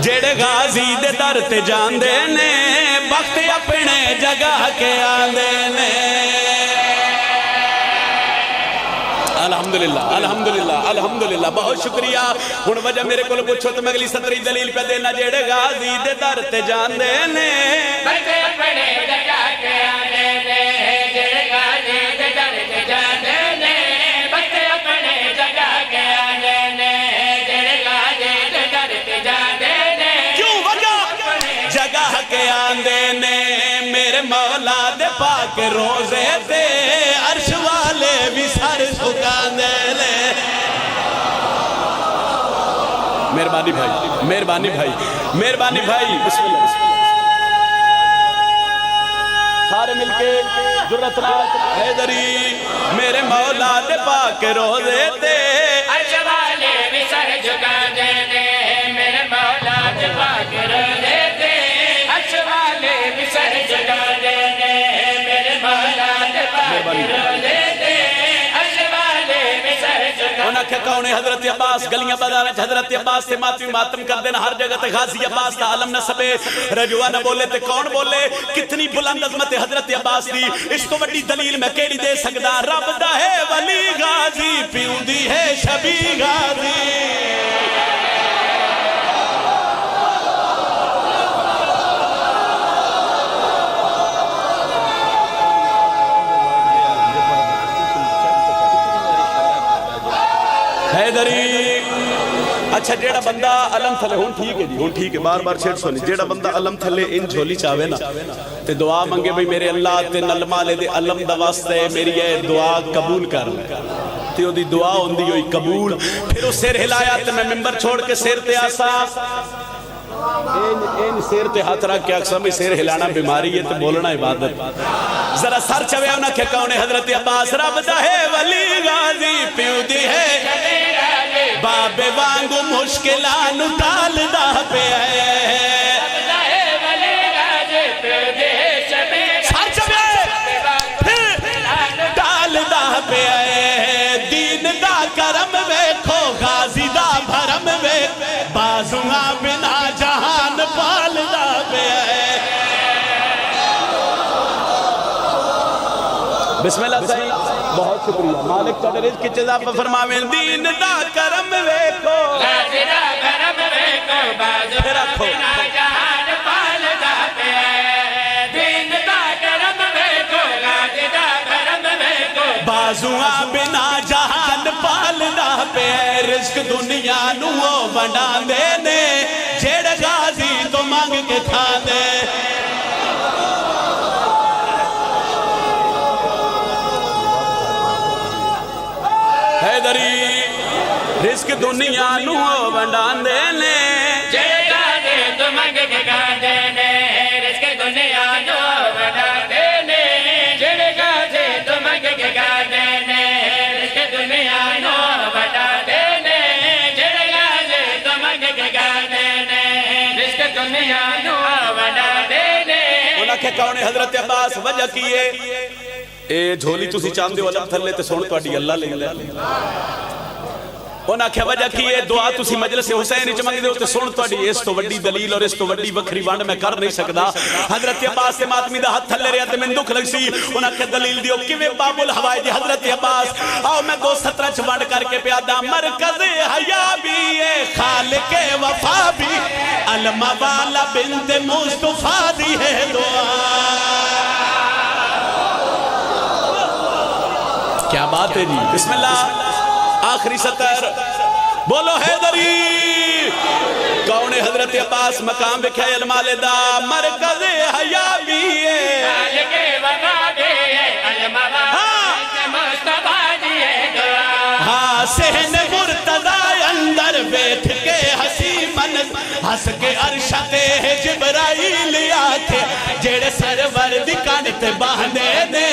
जेड़े गाजी दे दर ते जांदे ने वक्त अपने जगह के आंदे ने। अल्हम्दुलिल्लाह अल्हम्दुलिल्लाह अल्हम्दुलिल्लाह, बहुत शुक्रिया। हुण वजह मेरे को पूछो तो मैं अगली 17 दलील पे देना। जेड़े गाजी दे दर ते जांदे ने वक्त अपने जगह के आंदे ने, जेड़े गाजी दे दर ते जांदे ने वक्त अपने जगह के आंदे ने, जेड़े गाजी दे दर ते जांदे ने क्यों वजह जगह के आंदे ने। मेरे मौला दे पाक रोजे ते अर्श वाले भी सर झुकांदे ने। मेहरबानी भाई मेहरबानी भाई मेहरबानी भाई, बिस्मिल्लाह सारे मिलके जुर्रत रात हैदरी। मेरे मौला दे पाक रोजे ते अर्श वाले भी सर झुकांदे ने, मेरे मौला दे पाक रोजे ते अर्श वाले भी सर झुकांदे ने, मेरे मौला दे पाक रोजे ते अर्श वाले भी सर झुकांदे। उन्हें क्या कौन है हजरत अब्बास गलियां बाजार हजरत अब्बास से मातमी मातम कर देना हर जगह ते गाजी अब्बास का आलम न सबे रजुआ न बोले ते कौन बोले। कितनी बुलंद अजमत है हजरत अब्बास दी, इसको बड़ी दलील मैं केड़ी दे सकदा। रब दा है वली गाजी पीउंदी है शबी गाजी। हैदरी अच्छा जेड़ा बंदा अलम थले हुन ठीक है जी, हुन ठीक है, बार बार छेड़ सोनी। जेड़ा बंदा अलम थले इन झोली चावे ना ते दुआ मंगे भाई मेरे अल्लाह ते नलमा ले दे अलम दा वास्ते मेरी ये दुआ कबूल कर ले, ते ओदी दुआ होंदी होई कबूल। फिर ओ सिर हिलाया ते मैं मिंबर छोड़ के सिर ते आसा इन सिर ते हाथ रख के अक्सर सिर हिलाना बीमारी है तो बोलना इबादत। जरा सर चवे उन्हें क्या कौन है हजरत अब्बास। रब दा है वली गाजी पीउंदी है बाबे वांगू मुश्किलां नु टालदा पिया है। सर चवे टालदा पिया है। दीन दा करम वेखो गाजी दा भरम वे बाजुआ बिना जहान पालदा पिया है। बिस्मिल्लाह सही, बहुत शुक्रिया मालिक तेरे रिज़्क़ की इज़ाफ़ा फरमावे। दीन दा करम वेखो गाजी दा करम वेखो बाजुआ बिना जहान पालदा पिया है। दीन दा करम वेखो गाजी दा करम वेखो बाजुआ बिना जहान पालदा पिया है। रिज़्क़ दुनिया नू ओ वंडांदे ने जेड़े गाजी तो मंग के खांदे। हैदरी रिज़्क़ दुनिया नू ओ वंडांदे ने जेड़े गाजी तो मंग के खांदे ने। रिज़्क़ दुनिया नू ओ वंडांदे ने जेड़े गाजी तो मंग के खांदे ने। रिज़्क़ दुनिया नू ओ वंडांदे ने जेड़े गाजी तो मंग के खांदे ने। रिज़्क़ दुनिया नू ओ वंडांदे ने। उन्हें क्या कौन है हजरत अब्बास वजह की है ए झोली तुसी चाहते हो अलम थले ते सुन तुहाडी अल्लाह लेंदा। उन्हें आख्या वजह की है दुआ तुसी मजलिस हुसैन च मंगदे हो ते सुन तुहाडी इस तो वड्डी दलील और इस तो वड्डी वखरी वंड मैं कर नहीं सकदा। हजरत अब्बास से मातमी दा हाथ थले रहा ते मैनू दुख लग सी। उन्हें आख्या दलील दियो किवें बाबुल हवाइज हजरत अब्बास आओ मैं 2:17 च वंड करके प्यादा। मरकज़ हया भी है खालिक़े वफा भी अलमा वाला बिन्त मुस्तफा दी है दुआ। क्या बात है जी, बिस्मिल्लाह। आखिरी सतर बोलो हैदरी कौन है हजरत अब्बास मकाम विख्या अलमाले दा। मरकज़ हया भी है हाँ सहन मुर्तज़ा अंदर बैठ के हसी मन हंस के अरशते जिब्राइल आखे जेड़े सरवर दी कान ते बहंदे ने